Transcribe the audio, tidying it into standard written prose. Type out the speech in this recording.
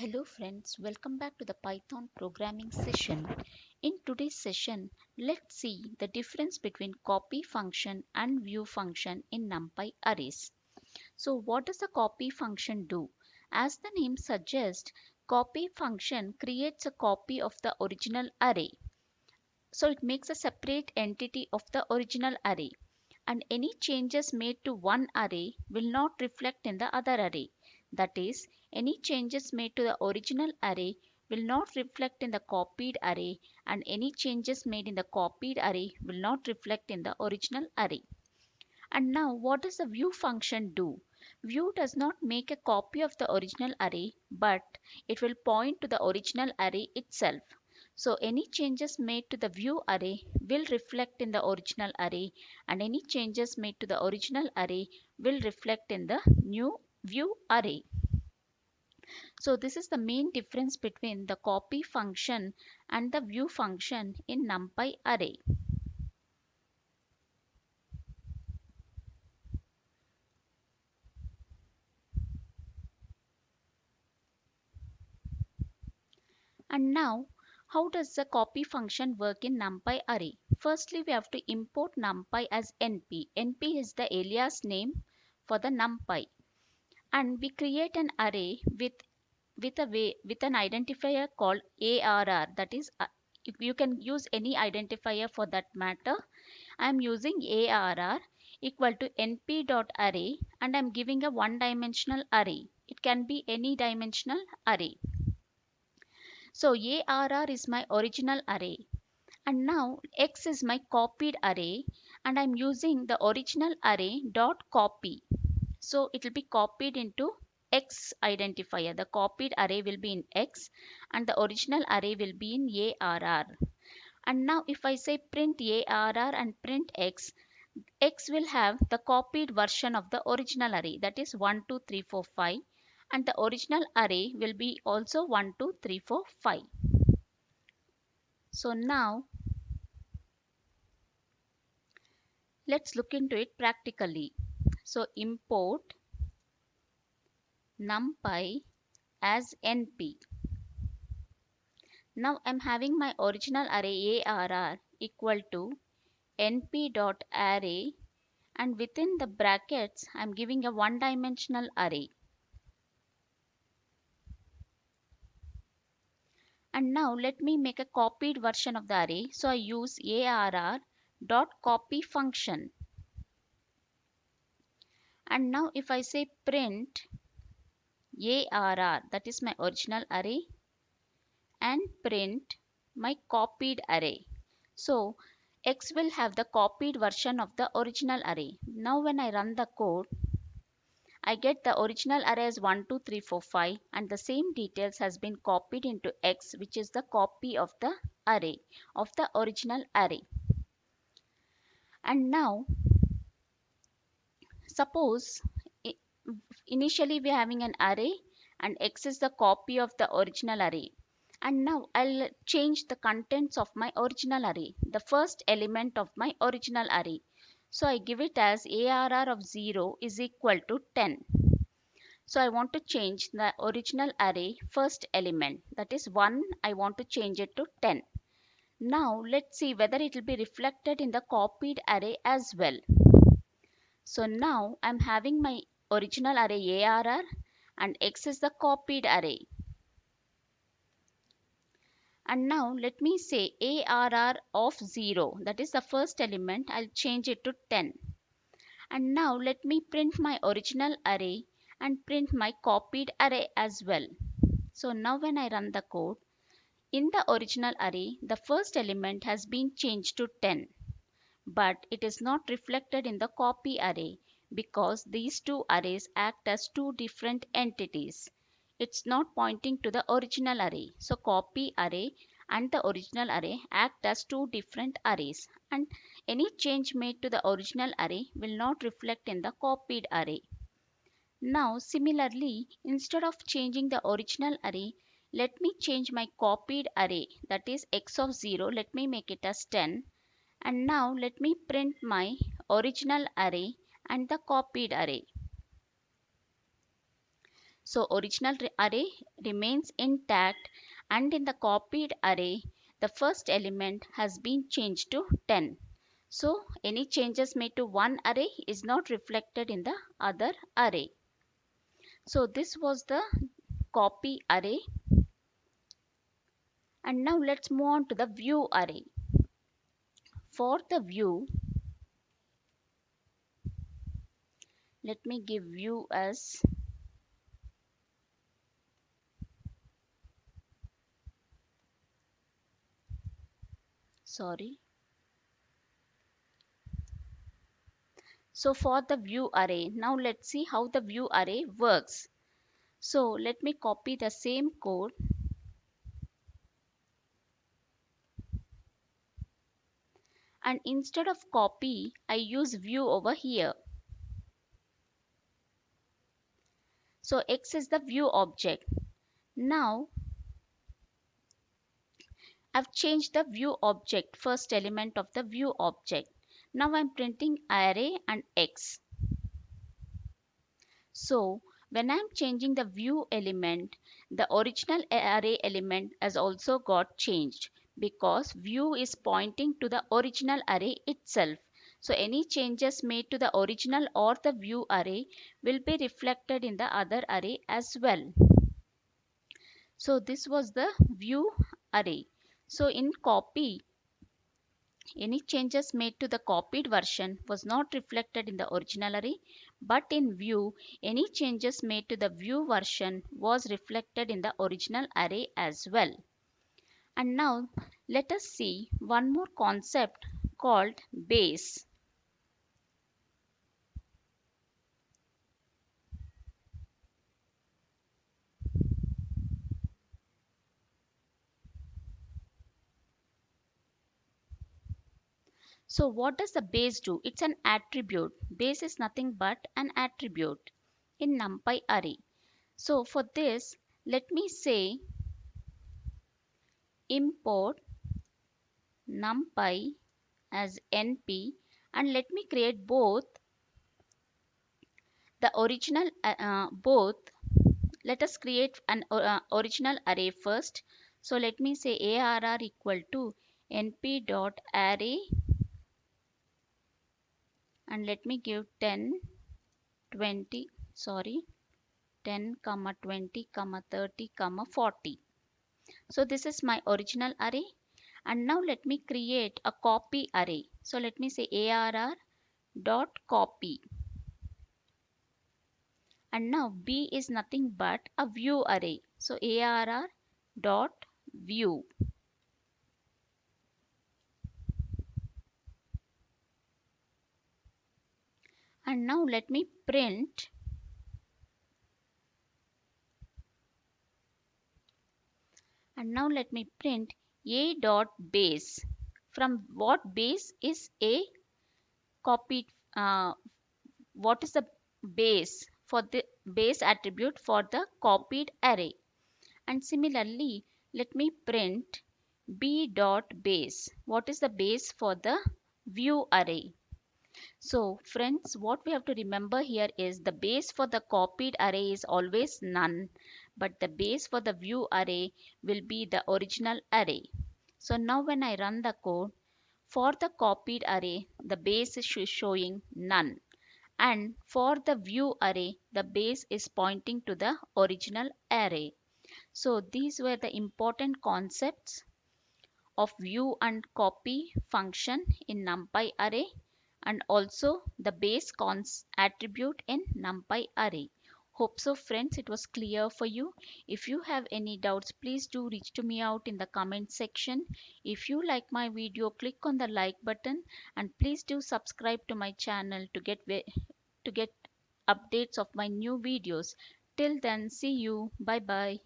Hello friends, welcome back to the Python programming session. In today's session, let's see the difference between copy function and view function in Numpy arrays. So what does the copy function do? As the name suggests, copy function creates a copy of the original array. So it makes a separate entity of the original array, and any changes made to one array will not reflect in the other array. That is, any changes made to the original array will not reflect in the copied array, and any changes made in the copied array will not reflect in the original array. And now what does the view function do? View does not make a copy of the original array, but it will point to the original array itself. So any changes made to the view array will reflect in the original array, and any changes made to the original array will reflect in the new view array. So this is the main difference between the copy function and the view function in NumPy array. And now, how does the copy function work in NumPy array? Firstly, we have to import NumPy as NP. NP is the alias name for the NumPy. And we create an array with an identifier called ARR. That is, if you can use any identifier for that matter. I am using ARR equal to np.array, and I am giving a one-dimensional array. It can be any dimensional array. So ARR is my original array, and now X is my copied array, and I'm using the original array dot copy. So it will be copied into X identifier. The copied array will be in X and the original array will be in ARR. And now if I say print ARR and print X, X will have the copied version of the original array, that is 1, 2, 3, 4, 5, and the original array will be also 1, 2, 3, 4, 5. So now let's look into it practically. So import numpy as np. Now I'm having my original array ARR equal to np.array, and within the brackets I'm giving a one-dimensional array. And now let me make a copied version of the array. So I use ARR dot copy function. And now if I say print ARR, that is my original array, and print my copied array. So X will have the copied version of the original array. Now when I run the code, I get the original array as 1, 2, 3, 4, 5, and the same details has been copied into X, which is the copy of the array of the original array. And now suppose initially we are having an array and X is the copy of the original array. And now I'll change the contents of my original array, the first element of my original array. So I give it as ARR of 0 is equal to 10. So I want to change the original array first element, that is 1, I want to change it to 10. Now let's see whether it will be reflected in the copied array as well. So now I'm having my original array ARR and X is the copied array. And now let me say ARR of 0, that is the first element, I'll change it to 10. And now let me print my original array and print my copied array as well. So now when I run the code, in the original array, the first element has been changed to 10. But it is not reflected in the copy array because these two arrays act as two different entities. It's not pointing to the original array. So copy array and the original array act as two different arrays, and any change made to the original array will not reflect in the copied array. Now similarly, instead of changing the original array, let me change my copied array, that is X of 0, let me make it as 10. And now let me print my original array and the copied array. So original array remains intact, and in the copied array, the first element has been changed to 10. So any changes made to one array is not reflected in the other array. So this was the copy array. And now let's move on to the view array. For the view, let me give view as, sorry. So for the view array, now let's see how the view array works. So let me copy the same code, and instead of copy, I use view over here. So X is the view object. Now I've changed the view object, first element of the view object. Now I'm printing array and X. So when I'm changing the view element, the original array element has also got changed because view is pointing to the original array itself. So any changes made to the original or the view array will be reflected in the other array as well. So this was the view array. So in copy, any changes made to the copied version was not reflected in the original array, but in view, any changes made to the view version was reflected in the original array as well. And now let us see one more concept called base. So what does the base do? It's an attribute. Base is nothing but an attribute in NumPy array. So for this, let me say import NumPy as np, and let me create both the original both. Let us create an original array first. So let me say arr equal to np dot array, and let me give 10 20 sorry 10 comma 20 comma 30 comma 40. So this is my original array, and now let me create a copy array. So let me say arr dot copy, and now b is nothing but a view array. So arr dot view, and now let me print, a dot base. From what base is a copied, what is the base for the base attribute for the copied array. And similarly, let me print b dot base. What is the base for the view array? So friends, what we have to remember here is the base for the copied array is always none, but the base for the view array will be the original array. So now when I run the code, for the copied array, the base is showing none, and for the view array, the base is pointing to the original array. So these were the important concepts of view and copy function in NumPy array, and also the base cons attribute in NumPy array. Hope so friends, it was clear for you. If you have any doubts, please do reach to me out in the comment section. If you like my video, click on the like button, and please do subscribe to my channel to get updates of my new videos. Till then, see you. Bye bye.